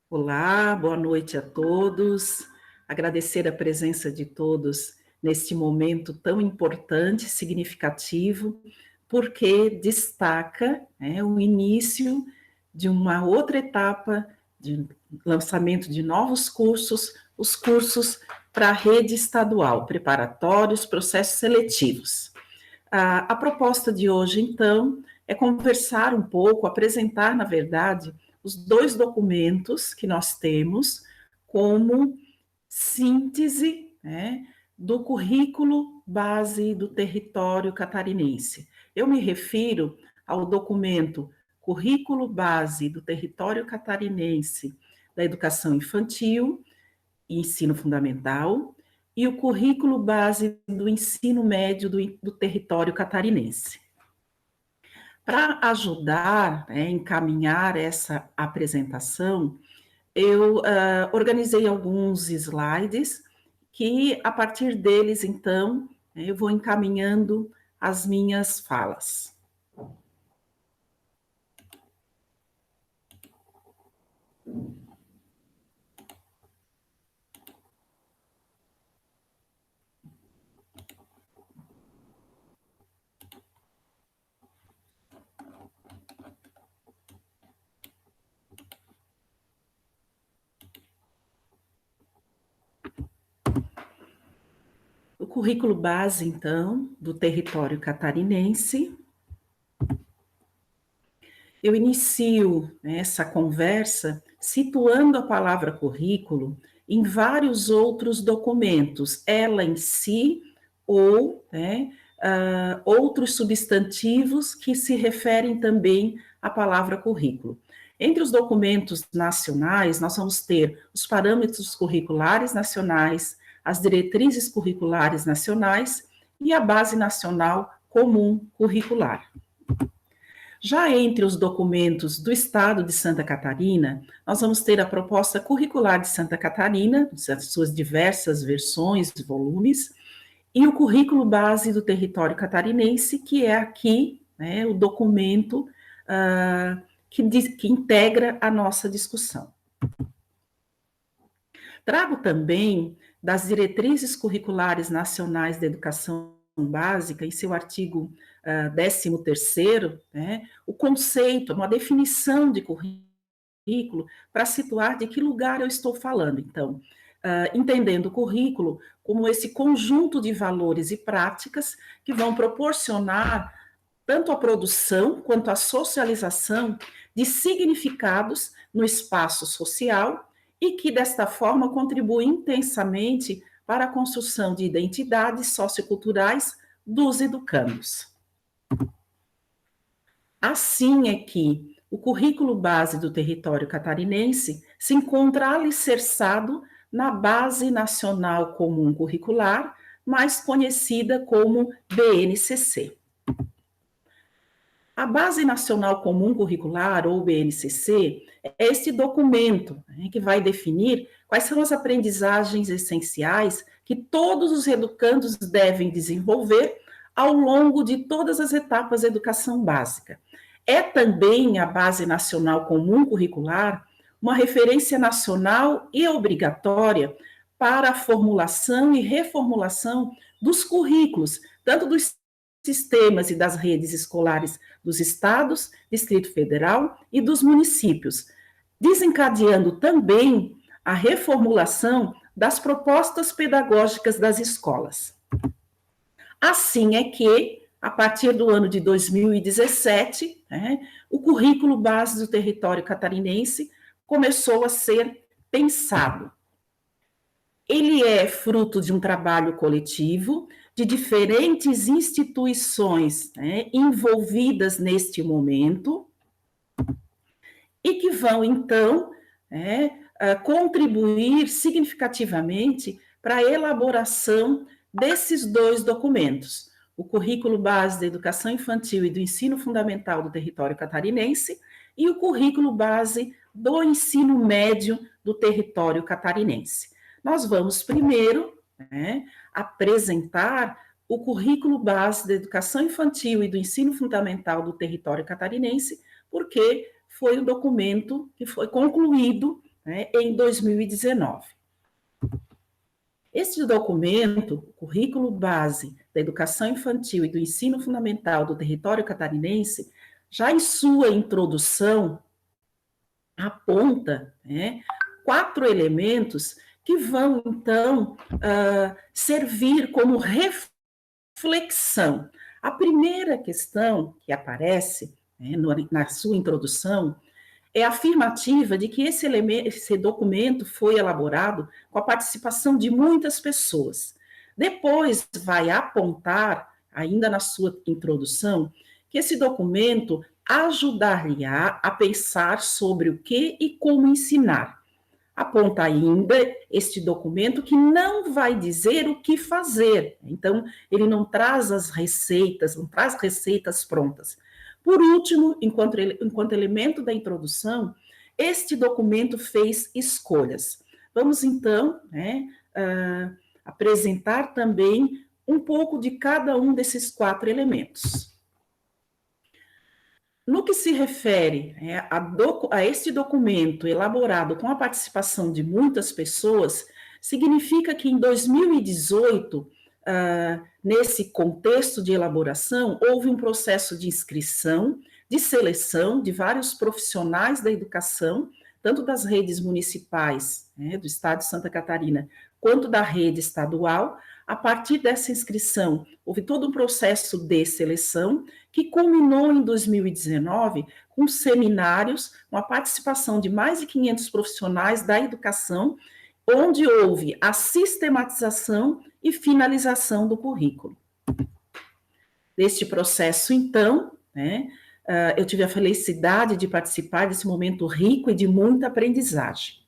Olá, boa noite a todos. Agradecer a presença de todos neste momento tão importante, significativo, porque destaca o início de uma outra etapa de lançamento de novos cursos, os cursos para a rede estadual, preparatórios, processos seletivos. A proposta de hoje, então, é conversar um pouco, apresentar, na verdade, os dois documentos que nós temos como síntese, do currículo base do território catarinense. Eu me refiro ao documento Currículo Base do Território Catarinense da Educação Infantil e Ensino Fundamental e o Currículo Base do Ensino Médio do Território Catarinense. Para ajudar a encaminhar essa apresentação, eu organizei alguns slides que, a partir deles, então, eu vou encaminhando as minhas falas. O currículo base, então, do território catarinense. Eu inicio essa conversa situando a palavra currículo em vários outros documentos, ela em si ou outros substantivos que se referem também à palavra currículo. Entre os documentos nacionais, nós vamos ter os parâmetros curriculares nacionais, as diretrizes curriculares nacionais e a Base Nacional Comum Curricular. Já entre os documentos do Estado de Santa Catarina, nós vamos ter a Proposta Curricular de Santa Catarina, as suas diversas versões e volumes, e o Currículo Base do Território Catarinense, que é aqui o documento que integra a nossa discussão. Trago também das diretrizes curriculares nacionais da educação básica, em seu artigo 13º, o conceito, uma definição de currículo para situar de que lugar eu estou falando. Então, entendendo o currículo como esse conjunto de valores e práticas que vão proporcionar tanto a produção quanto a socialização de significados no espaço social e que, desta forma, contribui intensamente para a construção de identidades socioculturais dos educandos. Assim é que o currículo base do território catarinense se encontra alicerçado na Base Nacional Comum Curricular, mais conhecida como BNCC. A Base Nacional Comum Curricular, ou BNCC, é este documento que vai definir quais são as aprendizagens essenciais que todos os educandos devem desenvolver ao longo de todas as etapas da educação básica. É também a Base Nacional Comum Curricular uma referência nacional e obrigatória para a formulação e reformulação dos currículos, tanto dos sistemas e das redes escolares dos estados, Distrito Federal e dos municípios, desencadeando também a reformulação das propostas pedagógicas das escolas. Assim é que, a partir do ano de 2017, o currículo base do território catarinense começou a ser pensado. Ele é fruto de um trabalho coletivo de diferentes instituições envolvidas neste momento e que vão, então, contribuir significativamente para a elaboração desses dois documentos, o Currículo Base da Educação Infantil e do Ensino Fundamental do Território Catarinense e o Currículo Base do Ensino Médio do Território Catarinense. Nós vamos primeiro apresentar o Currículo Base da Educação Infantil e do Ensino Fundamental do Território Catarinense, porque foi o documento que foi concluído né, em 2019. Este documento, o Currículo Base da Educação Infantil e do Ensino Fundamental do Território Catarinense, já em sua introdução, aponta, né, 4 elementos que vão, então, servir como reflexão. A primeira questão que aparece, né, na sua introdução é a afirmativa de que esse documento foi elaborado com a participação de muitas pessoas. Depois vai apontar, ainda na sua introdução, que esse documento ajudar-lhe-á a pensar sobre o que e como ensinar. Aponta ainda este documento que não vai dizer o que fazer. Então, ele não traz as receitas, não traz receitas prontas. Por último, enquanto elemento da introdução, este documento fez escolhas. Vamos, então, né, apresentar também um pouco de cada um desses 4 elementos. No que se refere, né, a este documento elaborado com a participação de muitas pessoas, significa que em 2018, nesse contexto de elaboração, houve um processo de inscrição, de seleção de vários profissionais da educação, tanto das redes municipais, né, do estado de Santa Catarina, quanto da rede estadual. A partir dessa inscrição, houve todo um processo de seleção que culminou em 2019 com seminários, com a participação de mais de 500 profissionais da educação, onde houve a sistematização e finalização do currículo. Deste processo, então, né, eu tive a felicidade de participar desse momento rico e de muita aprendizagem.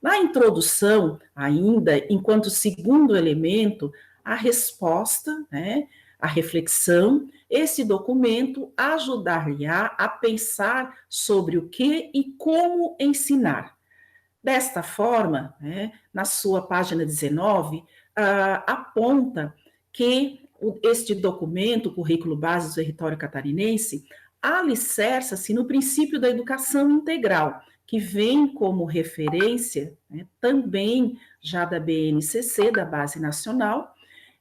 Na introdução, ainda, enquanto segundo elemento, a resposta, né, a reflexão, esse documento ajudar-lhe-á a pensar sobre o que e como ensinar. Desta forma, né, na sua página 19, aponta que este documento, o Currículo Base do Território Catarinense, alicerça-se no princípio da educação integral, que vem como referência, né, também já da BNCC, da Base Nacional,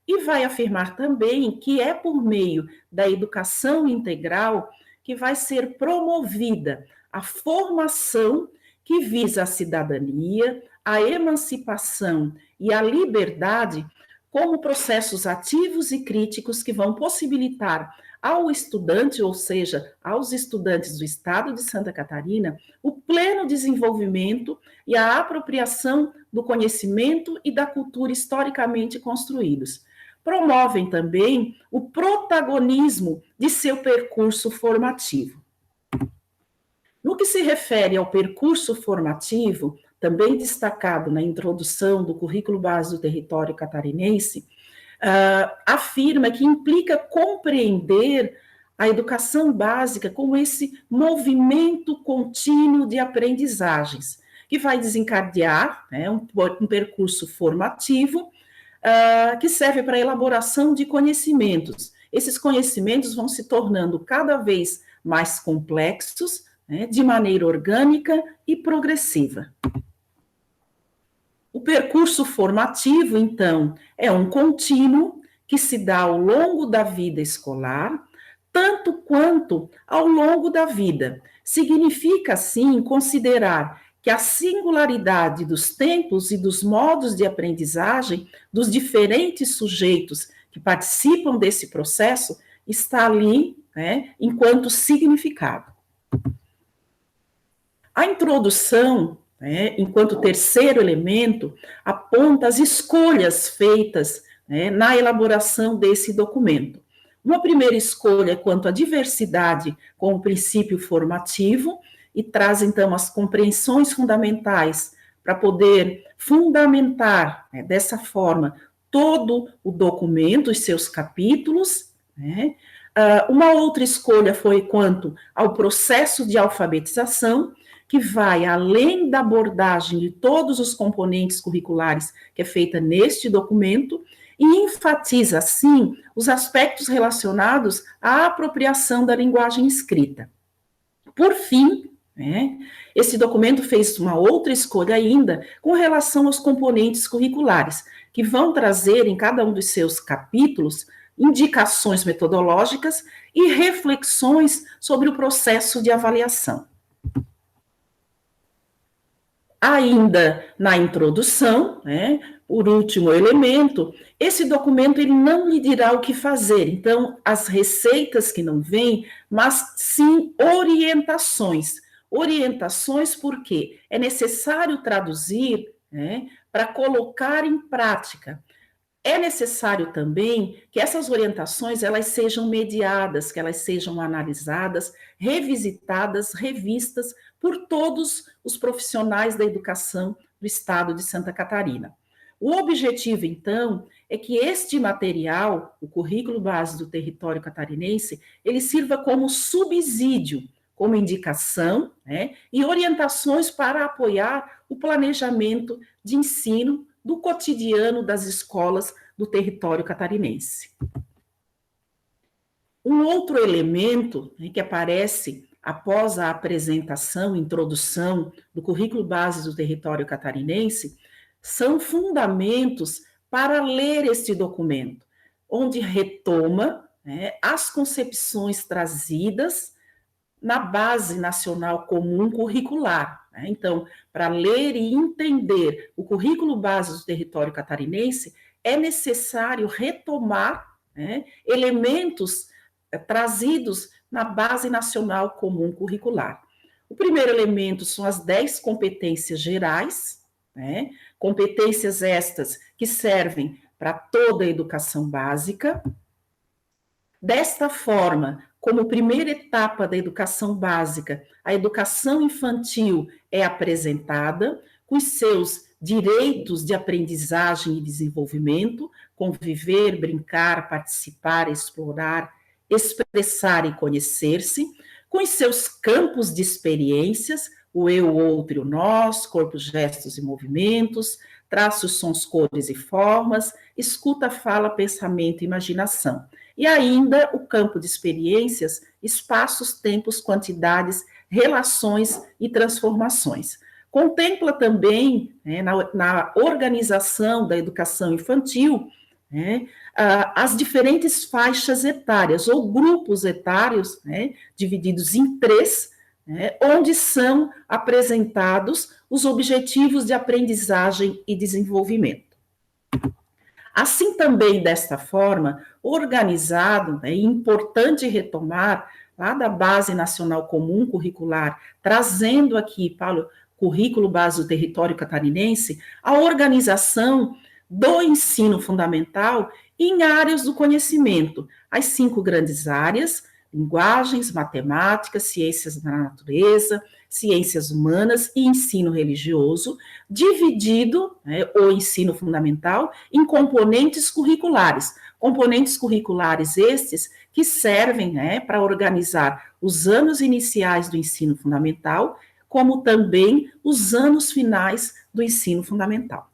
e vai afirmar também que é por meio da educação integral que vai ser promovida a formação que visa a cidadania, a emancipação e a liberdade como processos ativos e críticos que vão possibilitar ao estudante, ou seja, aos estudantes do estado de Santa Catarina, o pleno desenvolvimento e a apropriação do conhecimento e da cultura historicamente construídos. Promovem também o protagonismo de seu percurso formativo. No que se refere ao percurso formativo, também destacado na introdução do Currículo Base do Território Catarinense, afirma que implica compreender a educação básica como esse movimento contínuo de aprendizagens, que vai desencadear, né, um percurso formativo que serve para a elaboração de conhecimentos. Esses conhecimentos vão se tornando cada vez mais complexos, né, de maneira orgânica e progressiva. O percurso formativo, então, é um contínuo que se dá ao longo da vida escolar, tanto quanto ao longo da vida. Significa, assim, considerar que a singularidade dos tempos e dos modos de aprendizagem dos diferentes sujeitos que participam desse processo está ali, né, enquanto significado. A introdução, né, enquanto terceiro elemento, aponta as escolhas feitas, né, na elaboração desse documento. Uma primeira escolha quanto à diversidade como princípio formativo, e traz, então, as compreensões fundamentais para poder fundamentar, né, dessa forma, todo o documento, os seus capítulos, né. Uma outra escolha foi quanto ao processo de alfabetização, que vai além da abordagem de todos os componentes curriculares que é feita neste documento, e enfatiza, assim, os aspectos relacionados à apropriação da linguagem escrita. Por fim, né? Esse documento fez uma outra escolha ainda com relação aos componentes curriculares, que vão trazer em cada um dos seus capítulos indicações metodológicas e reflexões sobre o processo de avaliação. Ainda na introdução, né, por último elemento, esse documento ele não lhe dirá o que fazer, então as receitas que não vêm, mas sim orientações. Orientações porque é necessário traduzir, né, para colocar em prática. É necessário também que essas orientações elas sejam mediadas, que elas sejam analisadas, revisitadas, revistas por todos os profissionais da educação do estado de Santa Catarina. O objetivo, então, é que este material, o currículo base do território catarinense, ele sirva como subsídio, como indicação, né, e orientações para apoiar o planejamento de ensino do cotidiano das escolas do território catarinense. Um outro elemento, né, que aparece após a apresentação, introdução do currículo base do território catarinense, são fundamentos para ler este documento, onde retoma, né, as concepções trazidas na Base Nacional Comum Curricular. Né? Então, para ler e entender o currículo base do território catarinense, é necessário retomar, né, elementos trazidos na Base Nacional Comum Curricular. O primeiro elemento são as 10 competências gerais, né? Competências estas que servem para toda a educação básica. Desta forma, como primeira etapa da educação básica, a educação infantil é apresentada com os seus direitos de aprendizagem e desenvolvimento, conviver, brincar, participar, explorar, expressar e conhecer-se, com os seus campos de experiências, o eu, o outro e o nós, corpos, gestos e movimentos, traços, sons, cores e formas, escuta, fala, pensamento e imaginação. E ainda o campo de experiências, espaços, tempos, quantidades, relações e transformações. Contempla também, né, na organização da educação infantil, né, as diferentes faixas etárias ou grupos etários, né, divididos em 3, né, onde são apresentados os objetivos de aprendizagem e desenvolvimento. Assim também, desta forma, organizado, é importante retomar lá da Base Nacional Comum Curricular, trazendo aqui para o currículo base do território catarinense, a organização do ensino fundamental em áreas do conhecimento, as 5 grandes áreas: linguagens, matemática, ciências da natureza, ciências humanas e ensino religioso, dividido, né, o ensino fundamental em componentes curriculares. Componentes curriculares estes que servem, né, para organizar os anos iniciais do ensino fundamental, como também os anos finais do ensino fundamental.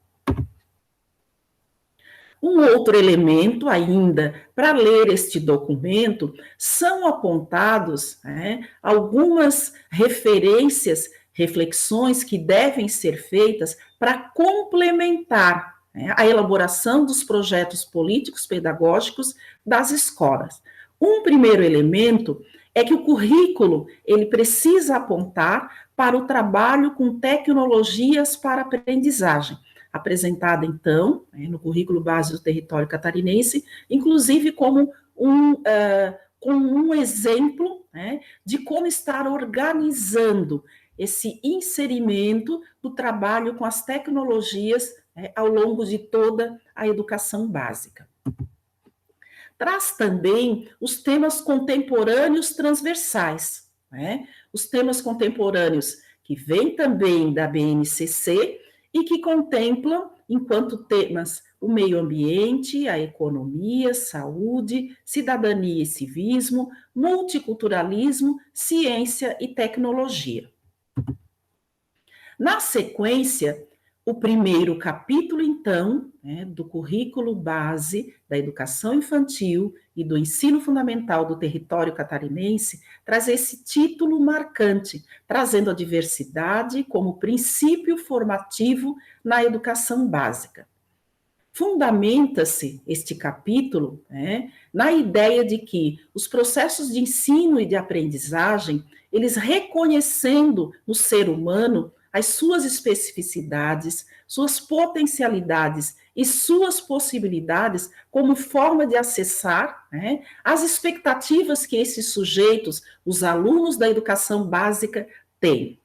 Um outro elemento ainda para ler este documento são apontados, né, algumas referências, reflexões que devem ser feitas para complementar, né, a elaboração dos projetos políticos pedagógicos das escolas. Um primeiro elemento é que o currículo ele precisa apontar para o trabalho com tecnologias para aprendizagem, apresentada, então, no currículo base do território catarinense, inclusive como um exemplo, né, de como estar organizando esse inserimento do trabalho com as tecnologias, né, ao longo de toda a educação básica. Traz também os temas contemporâneos transversais, né? Os temas contemporâneos que vêm também da BNCC e que contemplam, enquanto temas, o meio ambiente, a economia, saúde, cidadania e civismo, multiculturalismo, ciência e tecnologia. Na sequência, O primeiro capítulo, então, do currículo base da educação infantil e do ensino fundamental do território catarinense, traz esse título marcante, trazendo a diversidade como princípio formativo na educação básica. Fundamenta-se este capítulo na ideia de que os processos de ensino e de aprendizagem, eles reconhecendo no ser humano as suas especificidades, suas potencialidades e suas possibilidades como forma de acessar as expectativas que esses sujeitos, os alunos da educação básica, têm.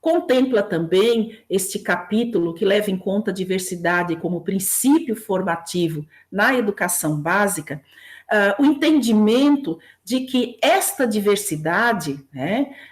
Contempla também este capítulo que leva em conta a diversidade como princípio formativo na educação básica, o entendimento de que esta diversidade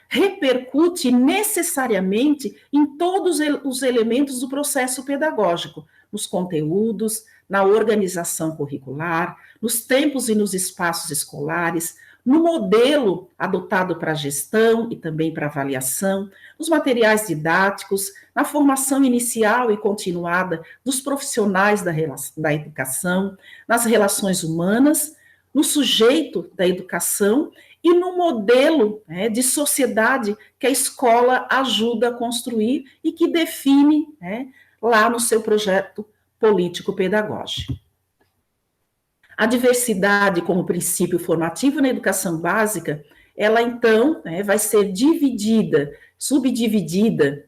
repercute necessariamente em todos os elementos do processo pedagógico, nos conteúdos, na organização curricular, nos tempos e nos espaços escolares, no modelo adotado para a gestão e também para avaliação, nos materiais didáticos, na formação inicial e continuada dos profissionais da educação, nas relações humanas, no sujeito da educação e no modelo de sociedade que a escola ajuda a construir e que define lá no seu projeto político-pedagógico. A diversidade como princípio formativo na educação básica, ela então vai ser subdividida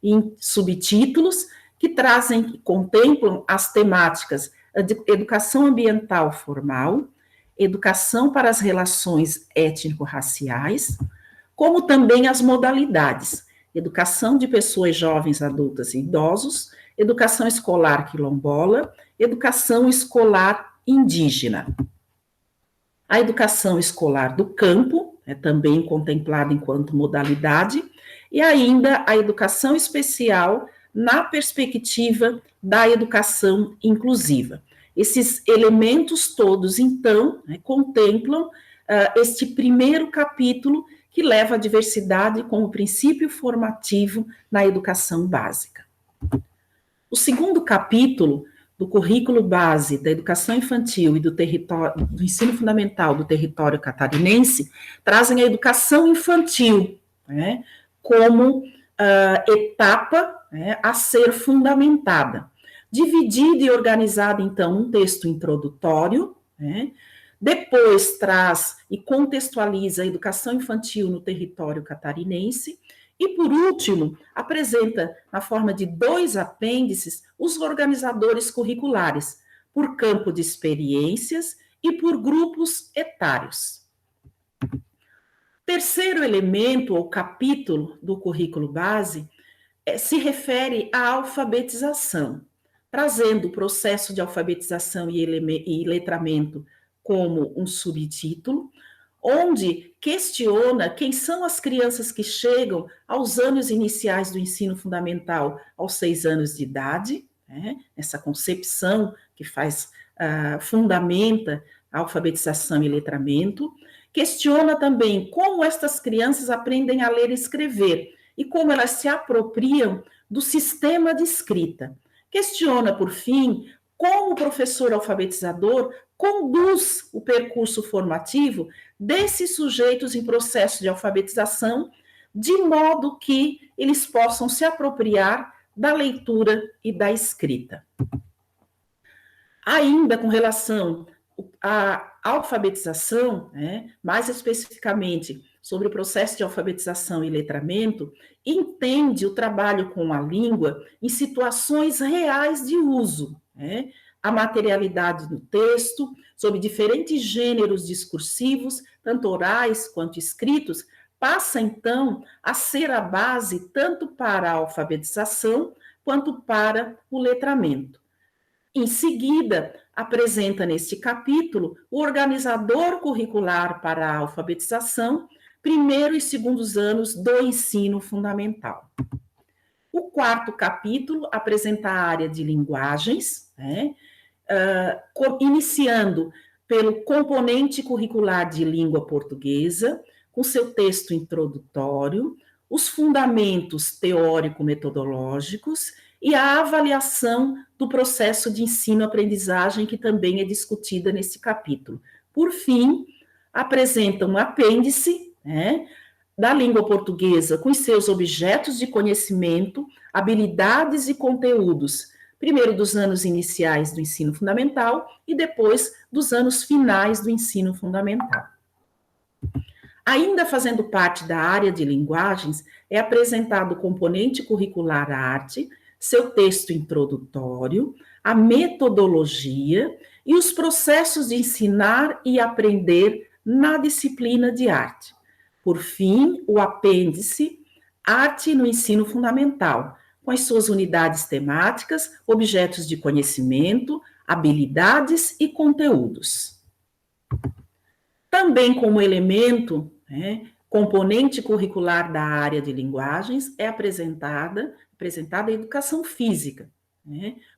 em subtítulos que que contemplam as temáticas de educação ambiental formal, educação para as relações étnico-raciais, como também as modalidades, educação de pessoas jovens, adultas e idosos, educação escolar quilombola, educação escolar indígena. A educação escolar do campo é também contemplada enquanto modalidade, e ainda a educação especial na perspectiva da educação inclusiva. Esses elementos todos, então, contemplam este primeiro capítulo que leva a diversidade como princípio formativo na educação básica. O segundo capítulo do currículo base da educação infantil e do ensino fundamental do território catarinense trazem a educação infantil como etapa a ser fundamentada. Dividida e organizada, então, um texto introdutório, depois traz e contextualiza a educação infantil no território catarinense, e, por último, apresenta, na forma de 2 apêndices, os organizadores curriculares, por campo de experiências e por grupos etários. Terceiro elemento ou capítulo do currículo base se refere à alfabetização, trazendo o processo de alfabetização e letramento como um subtítulo, onde questiona quem são as crianças que chegam aos anos iniciais do ensino fundamental, aos 6 anos de idade, essa concepção que fundamenta a alfabetização e letramento. Questiona também como estas crianças aprendem a ler e escrever e como elas se apropriam do sistema de escrita. Questiona, por fim, como o professor alfabetizador conduz o percurso formativo desses sujeitos em processo de alfabetização, de modo que eles possam se apropriar da leitura e da escrita. Ainda com relação à alfabetização, mais especificamente sobre o processo de alfabetização e letramento, entende o trabalho com a língua em situações reais de uso, a materialidade do texto, sob diferentes gêneros discursivos, tanto orais quanto escritos, passa então a ser a base tanto para a alfabetização quanto para o letramento. Em seguida, apresenta neste capítulo o organizador curricular para a alfabetização, primeiro e segundos anos do ensino fundamental. O quarto capítulo apresenta a área de linguagens, iniciando pelo componente curricular de língua portuguesa, com seu texto introdutório, os fundamentos teórico-metodológicos e a avaliação do processo de ensino-aprendizagem, que também é discutida nesse capítulo. Por fim, apresenta um apêndice, né, da língua portuguesa com seus objetos de conhecimento, habilidades e conteúdos, primeiro dos anos iniciais do ensino fundamental e depois dos anos finais do ensino fundamental. Ainda fazendo parte da área de linguagens, é apresentado o componente curricular arte, seu texto introdutório, a metodologia e os processos de ensinar e aprender na disciplina de arte. Por fim, o apêndice Arte no Ensino Fundamental, com as suas unidades temáticas, objetos de conhecimento, habilidades e conteúdos. Também como elemento, componente curricular da área de linguagens, é apresentada a educação física,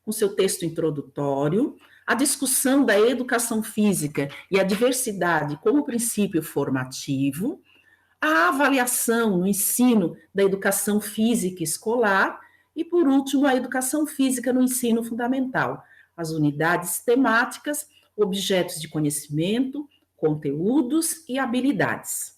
com seu texto introdutório, a discussão da educação física e a diversidade como princípio formativo, a avaliação no ensino da educação física escolar e, por último, a educação física no ensino fundamental, as unidades temáticas, objetos de conhecimento, conteúdos e habilidades.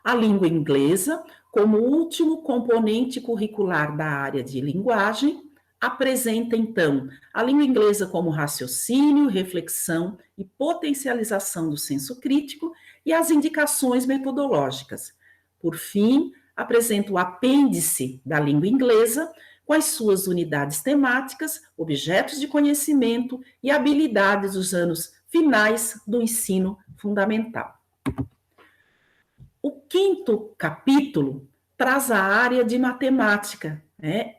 A língua inglesa, como último componente curricular da área de linguagem, apresenta, então, a língua inglesa como raciocínio, reflexão e potencialização do senso crítico e as indicações metodológicas. Por fim, apresenta o apêndice da língua inglesa, com as suas unidades temáticas, objetos de conhecimento e habilidades dos anos finais do ensino fundamental. O quinto capítulo traz a área de matemática,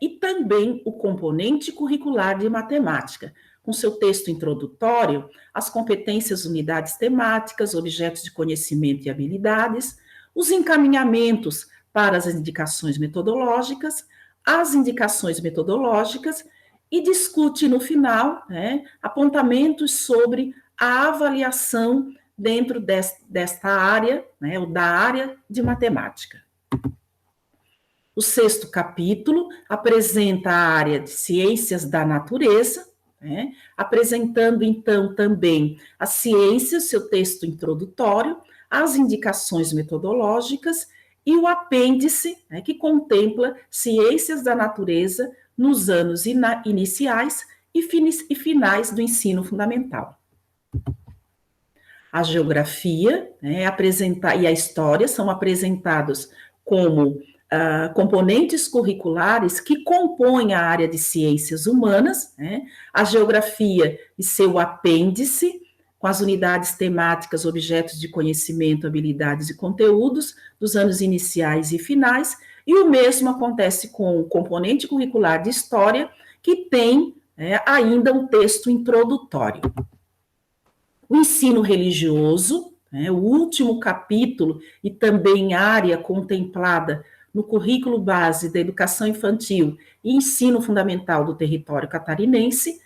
e também o componente curricular de matemática, com seu texto introdutório, as competências, unidades temáticas, objetos de conhecimento e habilidades, os encaminhamentos para as indicações metodológicas, e discute no final, apontamentos sobre a avaliação dentro desta área, ou da área de matemática. O sexto capítulo apresenta a área de ciências da natureza, apresentando, então, também a ciência, seu texto introdutório, as indicações metodológicas e o apêndice, que contempla ciências da natureza nos anos iniciais e finais do ensino fundamental. A geografia e a história são apresentados como componentes curriculares que compõem a área de ciências humanas, a geografia e seu apêndice, com as unidades temáticas, objetos de conhecimento, habilidades e conteúdos dos anos iniciais e finais, e o mesmo acontece com o componente curricular de história, que tem ainda um texto introdutório. O ensino religioso, o último capítulo e também área contemplada no currículo base da educação infantil e ensino fundamental do território catarinense,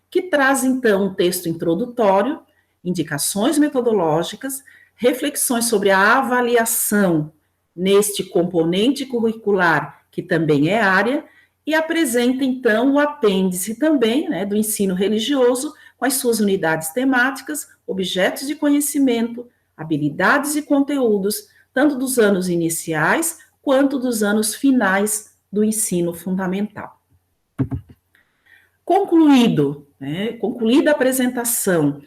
que traz, então, um texto introdutório, indicações metodológicas, reflexões sobre a avaliação neste componente curricular, que também é área, e apresenta, então, o apêndice também, do ensino religioso, com as suas unidades temáticas, objetos de conhecimento, habilidades e conteúdos, tanto dos anos iniciais quanto dos anos finais do ensino fundamental. Concluída a apresentação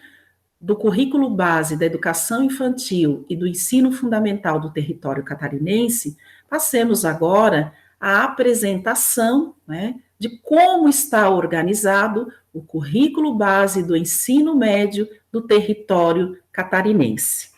do currículo base da educação infantil e do ensino fundamental do território catarinense, passemos agora à apresentação de como está organizado o currículo base do ensino médio do território catarinense.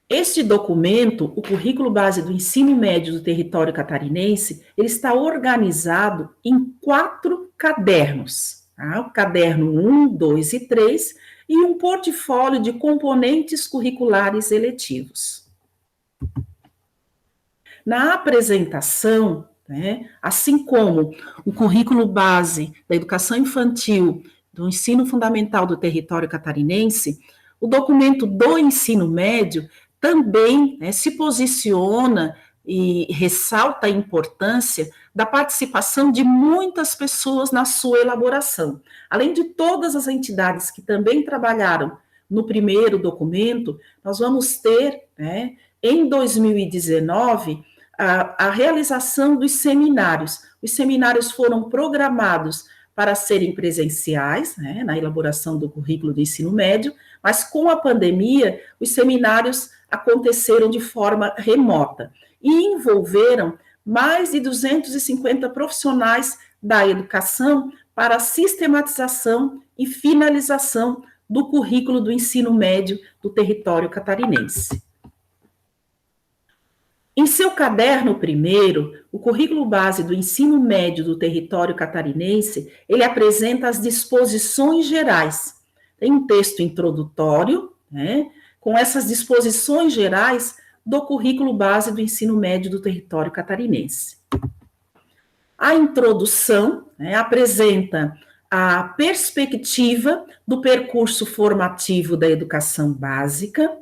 Este documento, o currículo base do ensino médio do território catarinense, ele está organizado em 4 cadernos, o caderno 1, 2 e 3, e um portfólio de componentes curriculares eletivos. Na apresentação, assim como o currículo base da educação infantil do ensino fundamental do território catarinense, o documento do ensino médio também, né, se posiciona e ressalta a importância da participação de muitas pessoas na sua elaboração. Além de todas as entidades que também trabalharam no primeiro documento, nós vamos ter, né, em 2019, a realização dos seminários. Os seminários foram programados para serem presenciais, né, na elaboração do currículo do ensino médio, mas com a pandemia, os seminários aconteceram de forma remota e envolveram mais de 250 profissionais da educação para a sistematização e finalização do currículo do ensino médio do território catarinense. Em seu caderno primeiro, o currículo base do ensino médio do território catarinense, ele apresenta as disposições gerais. Tem um texto introdutório, né, com essas disposições gerais do currículo base do ensino médio do território catarinense. A introdução, né, apresenta a perspectiva do percurso formativo da educação básica.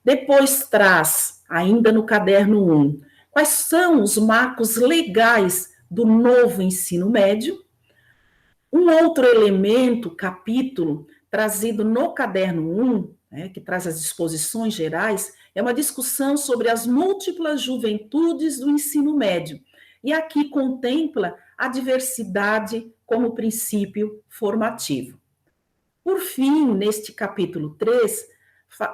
Depois traz, ainda no caderno 1, quais são os marcos legais do novo ensino médio. Um outro elemento, capítulo, trazido no caderno 1, né, que traz as disposições gerais, é uma discussão sobre as múltiplas juventudes do ensino médio. E aqui contempla a diversidade como princípio formativo. Por fim, neste capítulo 3,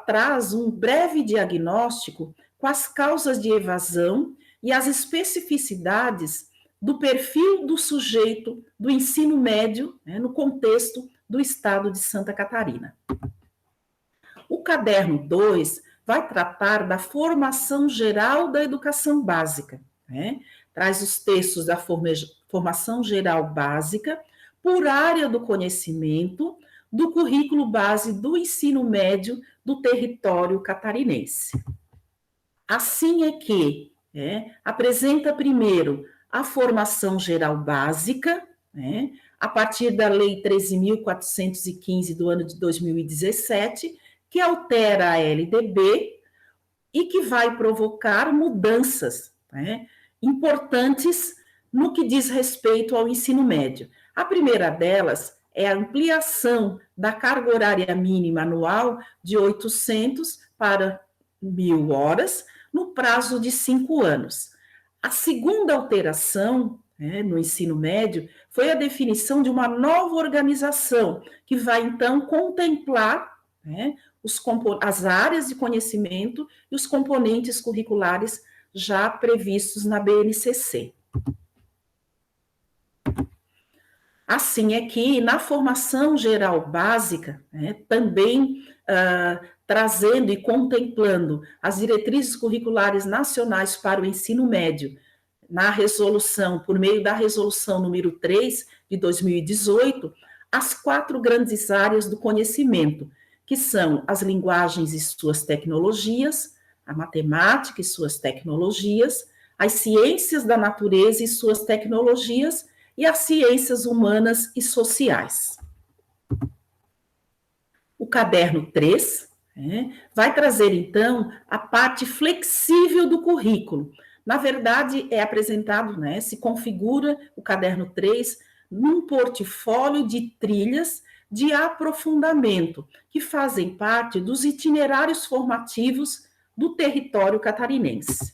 traz um breve diagnóstico com as causas de evasão e as especificidades do perfil do sujeito do ensino médio, né, no contexto do estado de Santa Catarina. O caderno 2 vai tratar da formação geral da educação básica, né? Traz os textos da formação geral básica por área do conhecimento do currículo base do ensino médio do território catarinense. Assim é que apresenta primeiro a formação geral básica, né, a partir da Lei 13.415 do ano de 2017, que altera a LDB e que vai provocar mudanças, né, importantes no que diz respeito ao ensino médio. A primeira delas é a ampliação da carga horária mínima anual de 800 para 1.000 horas, no prazo de 5 anos. A segunda alteração, no ensino médio, foi a definição de uma nova organização, que vai, então, contemplar, as áreas de conhecimento e os componentes curriculares já previstos na BNCC. Assim é que, na formação geral básica, também trazendo e contemplando as diretrizes curriculares nacionais para o ensino médio, na resolução, por meio da resolução número 3 de 2018, as 4 grandes áreas do conhecimento, que são as linguagens e suas tecnologias, a matemática e suas tecnologias, as ciências da natureza e suas tecnologias, e as ciências humanas e sociais. O caderno 3 vai trazer, então, a parte flexível do currículo. Na verdade, é apresentado, se configura o caderno 3 num portfólio de trilhas de aprofundamento, que fazem parte dos itinerários formativos do território catarinense.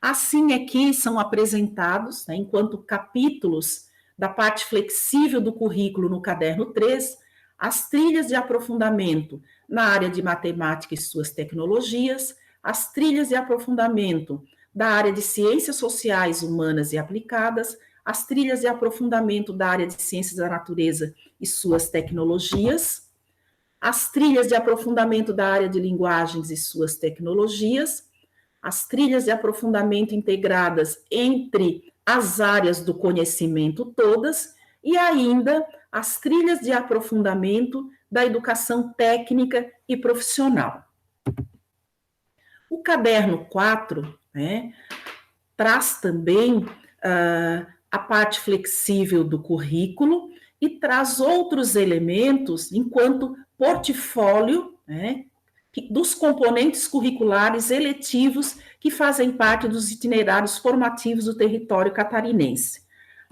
Assim aqui são apresentados, enquanto capítulos da parte flexível do currículo no caderno 3, as trilhas de aprofundamento na área de matemática e suas tecnologias, as trilhas de aprofundamento da área de ciências sociais, humanas e aplicadas, as trilhas de aprofundamento da área de ciências da natureza e suas tecnologias, as trilhas de aprofundamento da área de linguagens e suas tecnologias, as trilhas de aprofundamento integradas entre as áreas do conhecimento todas, e ainda as trilhas de aprofundamento da educação técnica e profissional. O caderno 4, traz também a parte flexível do currículo e traz outros elementos enquanto portfólio, dos componentes curriculares eletivos que fazem parte dos itinerários formativos do território catarinense.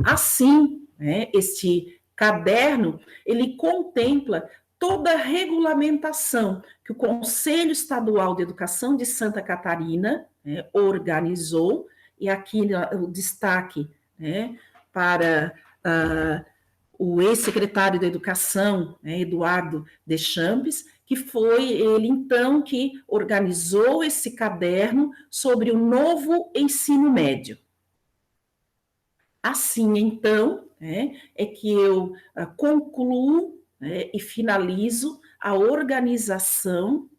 Assim, este caderno, ele contempla toda a regulamentação que o Conselho Estadual de Educação de Santa Catarina organizou, e aqui o destaque para o ex-secretário da Educação, Eduardo Deschamps, que foi ele, então, que organizou esse caderno sobre o novo ensino médio. Assim, então, é que eu concluo e finalizo a organização,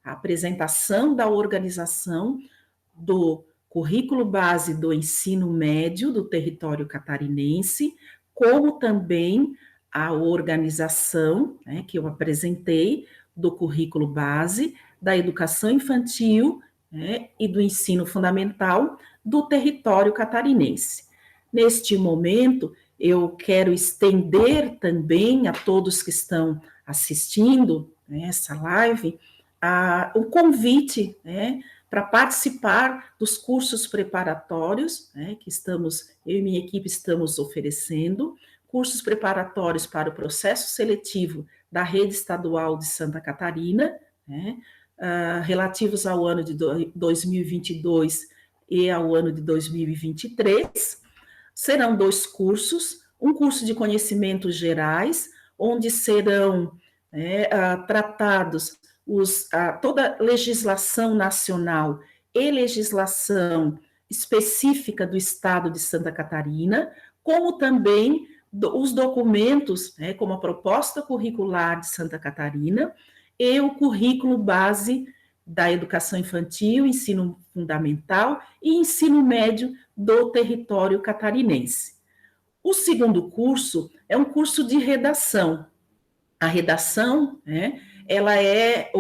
a apresentação da organização do currículo base do ensino médio do território catarinense, como também a organização que eu apresentei do currículo base da educação infantil e do ensino fundamental do território catarinense. Neste momento, eu quero estender também a todos que estão assistindo essa live o convite para participar dos cursos preparatórios que eu e minha equipe estamos oferecendo, cursos preparatórios para o processo seletivo da rede estadual de Santa Catarina, relativos ao ano de 2022 e ao ano de 2023. Serão 2 cursos, um curso de conhecimentos gerais, onde serão tratados toda legislação nacional e legislação específica do Estado de Santa Catarina, como também os documentos, como a proposta curricular de Santa Catarina e o currículo base da educação infantil, ensino fundamental e ensino médio do território catarinense. O segundo curso é um curso de redação. A redação, ela é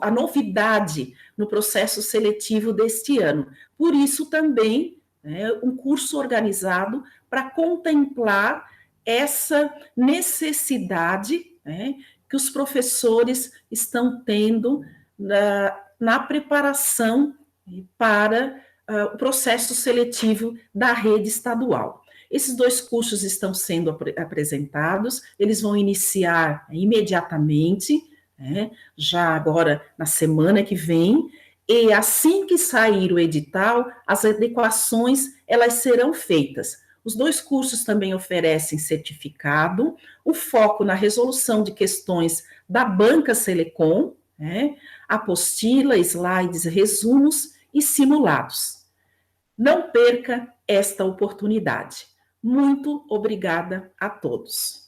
a novidade no processo seletivo deste ano. Por isso, também, um curso organizado para contemplar essa necessidade que os professores estão tendo na preparação para o processo seletivo da rede estadual. Esses 2 cursos estão sendo apresentados, eles vão iniciar imediatamente, já agora na semana que vem, e assim que sair o edital, as adequações elas serão feitas. Os 2 cursos também oferecem certificado, o foco na resolução de questões da banca Selecom, apostila, slides, resumos e simulados. Não perca esta oportunidade. Muito obrigada a todos.